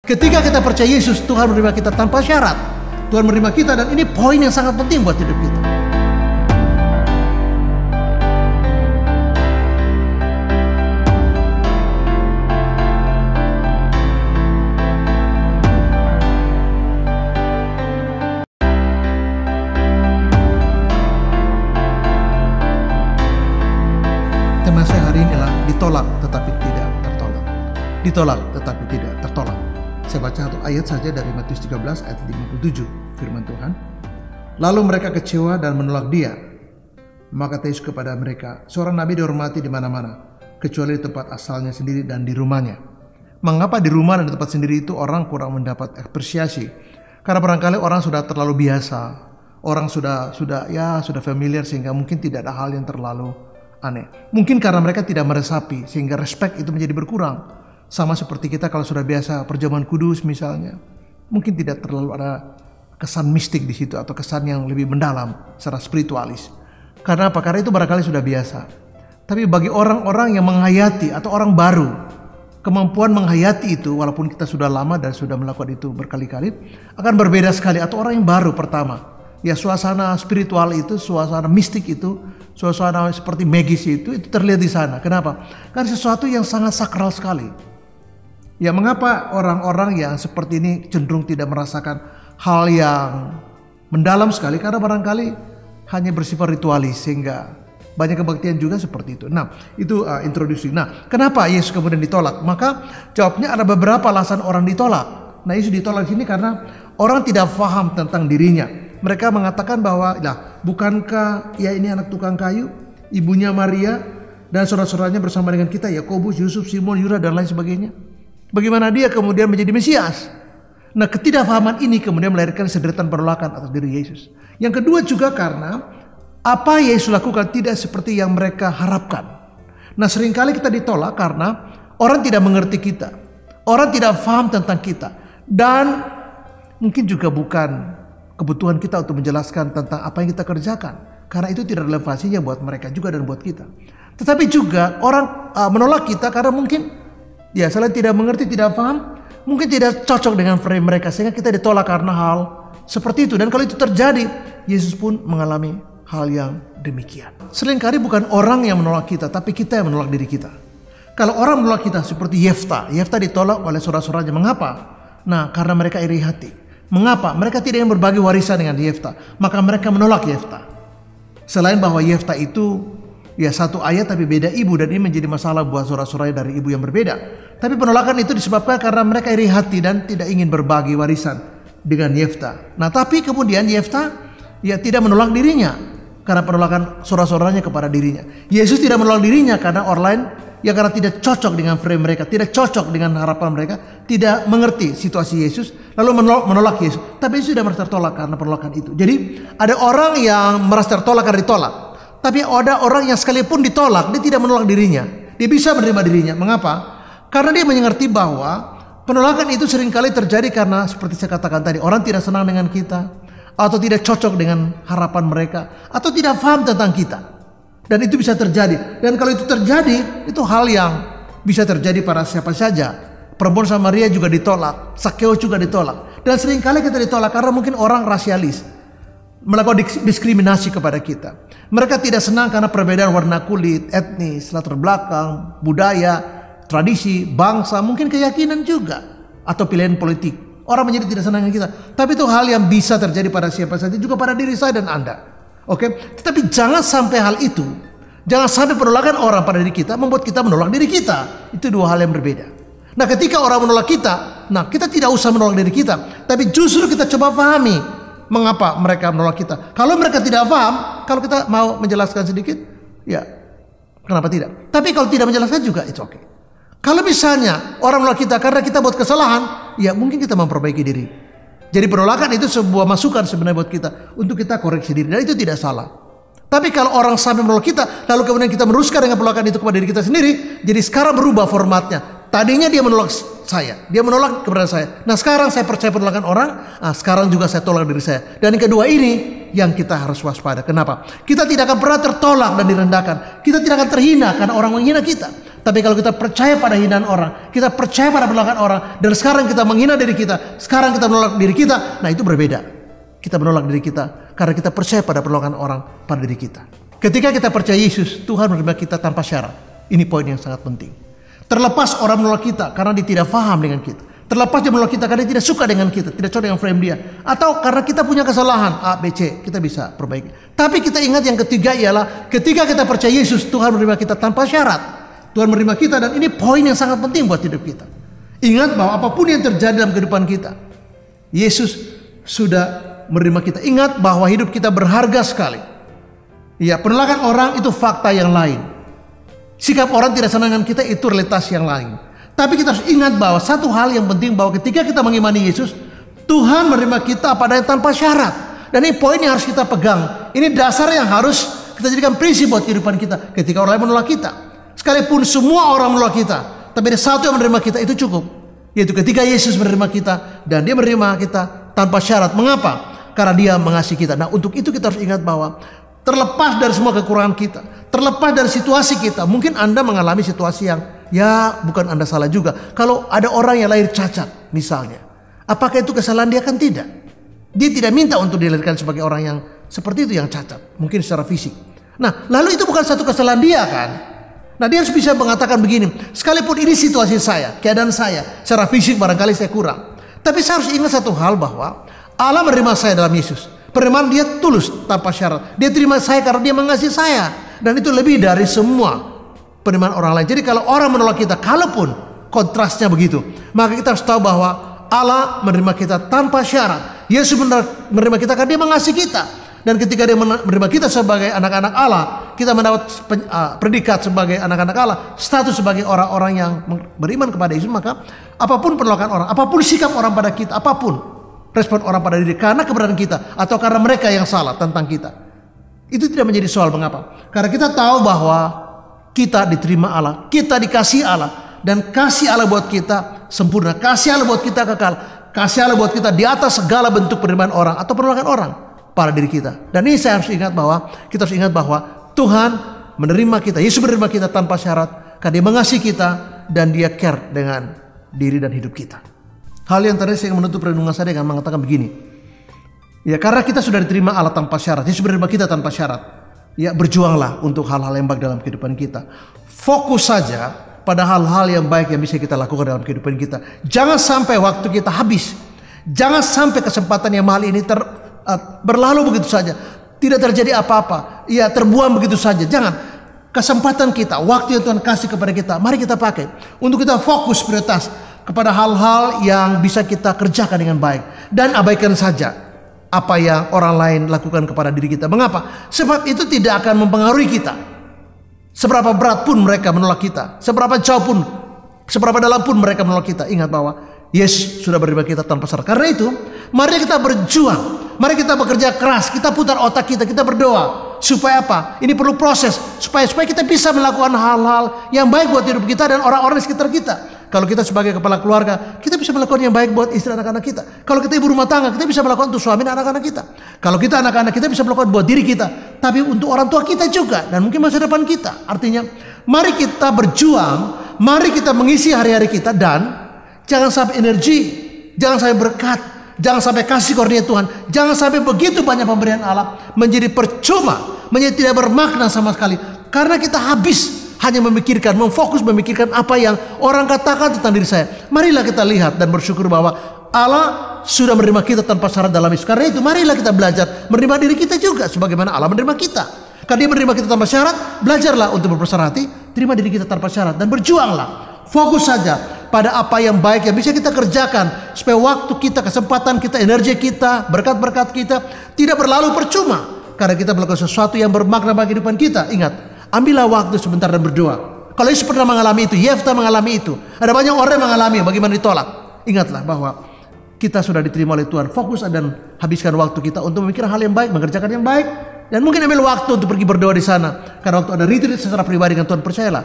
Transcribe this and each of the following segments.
Ketika kita percaya Yesus, Tuhan menerima kita tanpa syarat. Tuhan menerima kita, dan ini poin yang sangat penting buat hidup kita. Tema saya hari ini adalah ditolak tetapi tidak tertolak. Ditolak tetapi tidak tertolak. Saya baca satu ayat saja dari Matius 13 ayat 57, firman Tuhan. Lalu mereka kecewa dan menolak dia. Maka kata Yesus kepada mereka, seorang nabi dihormati di mana-mana, kecuali di tempat asalnya sendiri dan di rumahnya. Mengapa di rumah dan di tempat sendiri itu orang kurang mendapat apresiasi? Karena barangkali orang sudah terlalu biasa, orang sudah familiar, sehingga mungkin tidak ada hal yang terlalu aneh. Mungkin karena mereka tidak meresapi, sehingga respect itu menjadi berkurang. Sama seperti kita kalau sudah biasa perjamuan kudus misalnya, mungkin tidak terlalu ada kesan mistik di situ atau kesan yang lebih mendalam secara spiritualis. Karena apa? Karena itu barangkali sudah biasa. Tapi bagi orang-orang yang menghayati atau orang baru, kemampuan menghayati itu, walaupun kita sudah lama dan sudah melakukan itu berkali-kali, akan berbeda sekali. Atau orang yang baru pertama, ya suasana spiritual itu, suasana mistik itu, suasana seperti magis itu terlihat di sana. Kenapa? Karena sesuatu yang sangat sakral sekali. Ya, mengapa orang-orang yang seperti ini cenderung tidak merasakan hal yang mendalam sekali? Karena barangkali hanya bersifat ritualis, sehingga banyak kebaktian juga seperti itu. Nah, itu introduksi. Nah, kenapa Yesus kemudian ditolak? Maka jawabnya ada beberapa alasan orang ditolak. Nah, Yesus ditolak di sini karena orang tidak paham tentang dirinya. Mereka mengatakan bahwa, bukankah ya ini anak tukang kayu, ibunya Maria, dan saudara-saudaranya bersama dengan kita, Yakobus, Yusuf, Simon, Yuda, dan lain sebagainya. Bagaimana dia kemudian menjadi Mesias? Nah, ketidakpahaman ini kemudian melahirkan sederetan penolakan atas diri Yesus. Yang kedua juga karena apa Yesus lakukan tidak seperti yang mereka harapkan. Nah, seringkali kita ditolak karena orang tidak mengerti kita, orang tidak paham tentang kita, dan mungkin juga bukan kebutuhan kita untuk menjelaskan tentang apa yang kita kerjakan, karena itu tidak relevansinya buat mereka juga dan buat kita. Tetapi juga orang menolak kita karena mungkin selain tidak mengerti, tidak paham, mungkin tidak cocok dengan frame mereka, sehingga kita ditolak karena hal seperti itu. Dan kalau itu terjadi, Yesus pun mengalami hal yang demikian. Seringkali bukan orang yang menolak kita, tapi kita yang menolak diri kita. Kalau orang menolak kita seperti Yefta ditolak oleh saudara-saudaranya. Mengapa? Nah, karena mereka iri hati. Mengapa? Mereka tidak ingin berbagi warisan dengan Yefta, maka mereka menolak Yefta. Selain bahwa Yefta itu satu ayah tapi beda ibu, dan ini menjadi masalah buat saudara-saudara dari ibu yang berbeda. Tapi penolakan itu disebabkan karena mereka iri hati dan tidak ingin berbagi warisan dengan Yefta. Nah, tapi kemudian Yefta tidak menolak dirinya karena penolakan saudara-saudaranya kepada dirinya. Yesus tidak menolak dirinya karena orang lain karena tidak cocok dengan frame mereka, tidak cocok dengan harapan mereka, tidak mengerti situasi Yesus, lalu menolak Yesus. Tapi Yesus sudah merasa tertolak karena penolakan itu. Jadi ada orang yang merasa tertolak karena ditolak. Tapi ada orang yang sekalipun ditolak, dia tidak menolak dirinya. Dia bisa menerima dirinya. Mengapa? Karena dia mengerti bahwa penolakan itu seringkali terjadi karena seperti saya katakan tadi, orang tidak senang dengan kita, atau tidak cocok dengan harapan mereka, atau tidak paham tentang kita. Dan itu bisa terjadi. Dan kalau itu terjadi, itu hal yang bisa terjadi pada siapa saja. Perempuan Samaria juga ditolak, Zakheus juga ditolak. Dan seringkali kita ditolak karena mungkin orang rasialis, melakukan diskriminasi kepada kita. Mereka tidak senang karena perbedaan warna kulit, etnis, latar belakang, budaya, tradisi, bangsa, mungkin keyakinan juga, atau pilihan politik. Orang menjadi tidak senang dengan kita. Tapi itu hal yang bisa terjadi pada siapa saja, juga pada diri saya dan Anda. Oke? Tetapi jangan sampai hal itu, jangan sampai penolakan orang pada diri kita membuat kita menolak diri kita. Itu dua hal yang berbeda. Nah, ketika orang menolak kita, kita tidak usah menolak diri kita, tapi justru kita coba pahami mengapa mereka menolak kita. Kalau mereka tidak paham, kalau kita mau menjelaskan sedikit, kenapa tidak? Tapi kalau tidak menjelaskan juga, it's okay. Kalau misalnya orang menolak kita karena kita buat kesalahan, mungkin kita memperbaiki diri. Jadi penolakan itu sebuah masukan sebenarnya buat kita untuk kita koreksi diri, dan itu tidak salah. Tapi kalau orang sampai menolak kita, lalu kemudian kita meneruskan dengan penolakan itu kepada diri kita sendiri, jadi sekarang berubah formatnya. Tadinya dia menolak saya, dia menolak kepada saya. Nah, sekarang saya percaya penolakan orang, sekarang juga saya tolak diri saya. Dan yang kedua ini yang kita harus waspada. Kenapa? Kita tidak akan pernah tertolak dan direndahkan. Kita tidak akan terhina karena orang menghina kita. Tapi kalau kita percaya pada hinaan orang, kita percaya pada penolakan orang, dan sekarang kita menghina diri kita, sekarang kita menolak diri kita, nah itu berbeda. Kita menolak diri kita karena kita percaya pada penolakan orang pada diri kita. Ketika kita percaya Yesus, Tuhan menerima kita tanpa syarat. Ini poin yang sangat penting. Terlepas orang menolak kita karena dia tidak paham dengan kita. Terlepas dia menolak kita karena dia tidak suka dengan kita, tidak cocok dengan frame dia. Atau karena kita punya kesalahan A, B, C, kita bisa perbaiki. Tapi kita ingat yang ketiga ialah ketika kita percaya Yesus, Tuhan menerima kita tanpa syarat. Tuhan menerima kita, dan ini poin yang sangat penting buat hidup kita. Ingat bahwa apapun yang terjadi dalam kehidupan kita, Yesus sudah menerima kita. Ingat bahwa hidup kita berharga sekali. Ya, penolakan orang itu fakta yang lain. Sikap orang tidak senang dengan kita itu realitas yang lain. Tapi kita harus ingat bahwa satu hal yang penting, bahwa ketika kita mengimani Yesus, Tuhan menerima kita padanya tanpa syarat. Dan ini poin yang harus kita pegang. Ini dasar yang harus kita jadikan prinsip buat kehidupan kita. Ketika orang lain menolak kita, sekalipun semua orang menolak kita, tapi ada satu yang menerima kita, itu cukup. Yaitu ketika Yesus menerima kita, dan dia menerima kita tanpa syarat. Mengapa? Karena dia mengasihi kita. Nah, untuk itu kita harus ingat bahwa terlepas dari semua kekurangan kita, terlepas dari situasi kita, mungkin Anda mengalami situasi yang ya bukan Anda salah juga. Kalau ada orang yang lahir cacat misalnya, apakah itu kesalahan dia? Kan tidak. Dia tidak minta untuk dilahirkan sebagai orang yang seperti itu, yang cacat, mungkin secara fisik. Nah, lalu itu bukan satu kesalahan dia kan? Nah, dia harus bisa mengatakan begini, sekalipun ini situasi saya, keadaan saya, secara fisik barangkali saya kurang, tapi saya harus ingat satu hal, bahwa Allah menerima saya dalam Yesus. Penerimaan dia tulus tanpa syarat. Dia terima saya karena dia mengasihi saya. Dan itu lebih dari semua penerimaan orang lain. Jadi kalau orang menolak kita, kalaupun kontrasnya begitu, maka kita harus tahu bahwa Allah menerima kita tanpa syarat. Yesus menerima kita karena dia mengasihi kita. Dan ketika dia menerima kita sebagai anak-anak Allah, kita mendapat predikat sebagai anak-anak Allah, status sebagai orang-orang yang beriman kepada Yesus. Maka apapun penolakan orang, apapun sikap orang pada kita, apapun respon orang pada diri karena keberadaan kita atau karena mereka yang salah tentang kita, itu tidak menjadi soal. Mengapa? Karena kita tahu bahwa kita diterima Allah, kita dikasih Allah, dan kasih Allah buat kita sempurna, kasih Allah buat kita kekal, kasih Allah buat kita di atas segala bentuk penerimaan orang atau penolakan orang pada diri kita. Dan ini saya harus ingat bahwa kita harus ingat bahwa Tuhan menerima kita, Yesus menerima kita tanpa syarat karena dia mengasihi kita dan dia care dengan diri dan hidup kita. Hal yang terakhir saya menutup renungan saya dengan mengatakan begini. Ya, karena kita sudah diterima Allah tanpa syarat, Yesus menerima kita tanpa syarat. Ya, berjuanglah untuk hal-hal yang baik dalam kehidupan kita. Fokus saja pada hal-hal yang baik yang bisa kita lakukan dalam kehidupan kita. Jangan sampai waktu kita habis. Jangan sampai kesempatan yang mahal ini berlalu begitu saja. Tidak terjadi apa-apa. Ya, terbuang begitu saja. Jangan. Kesempatan kita, waktu yang Tuhan kasih kepada kita, mari kita pakai untuk kita fokus prioritas kepada hal-hal yang bisa kita kerjakan dengan baik. Dan abaikan saja apa yang orang lain lakukan kepada diri kita. Mengapa? Sebab itu tidak akan mempengaruhi kita. Seberapa berat pun mereka menolak kita, seberapa jauh pun, seberapa dalam pun mereka menolak kita, ingat bahwa Yesus sudah menerima kita tanpa syarat. Karena itu, mari kita berjuang, mari kita bekerja keras, kita putar otak kita, kita berdoa. Supaya apa? Ini perlu proses supaya kita bisa melakukan hal-hal yang baik buat hidup kita dan orang-orang di sekitar kita. Kalau kita sebagai kepala keluarga, kita bisa melakukan yang baik buat istri anak-anak kita. Kalau kita ibu rumah tangga, kita bisa melakukan untuk suami dan anak-anak kita. Kalau kita anak-anak, kita bisa melakukan buat diri kita, tapi untuk orang tua kita juga, dan mungkin masa depan kita. Artinya, mari kita berjuang, mari kita mengisi hari-hari kita, dan jangan sampai energi, jangan sampai berkat, jangan sampai kasih karunia Tuhan, jangan sampai begitu banyak pemberian Allah menjadi percuma, menjadi tidak bermakna sama sekali, karena kita habis hanya memikirkan, memikirkan apa yang orang katakan tentang diri saya. Marilah kita lihat dan bersyukur bahwa Allah sudah menerima kita tanpa syarat dalam Yesus. Karena itu marilah kita belajar menerima diri kita juga sebagaimana Allah menerima kita. Karena dia menerima kita tanpa syarat, belajarlah untuk berbesar hati, terima diri kita tanpa syarat, dan berjuanglah. Fokus saja pada apa yang baik yang bisa kita kerjakan, supaya waktu kita, kesempatan kita, energi kita, berkat-berkat kita tidak berlalu percuma. Karena kita melakukan sesuatu yang bermakna bagi kehidupan kita. Ingat, ambillah waktu sebentar dan berdoa. Kalau Yesus pernah mengalami itu, Yefta mengalami itu, ada banyak orang yang mengalami bagaimana ditolak. Ingatlah bahwa kita sudah diterima oleh Tuhan. Fokus dan habiskan waktu kita untuk memikirkan hal yang baik, mengerjakan yang baik, dan mungkin ambil waktu untuk pergi berdoa di sana. Karena waktu ada retreat secara pribadi dengan Tuhan, percayalah,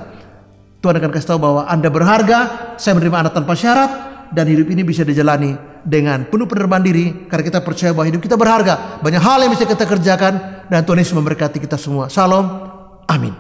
Tuhan akan kasih tahu bahwa Anda berharga, saya menerima Anda tanpa syarat, dan hidup ini bisa dijalani dengan penuh penerimaan diri. Karena kita percaya bahwa hidup kita berharga, banyak hal yang bisa kita kerjakan, dan Tuhan Yesus memberkati kita semua. Shalom. Amin.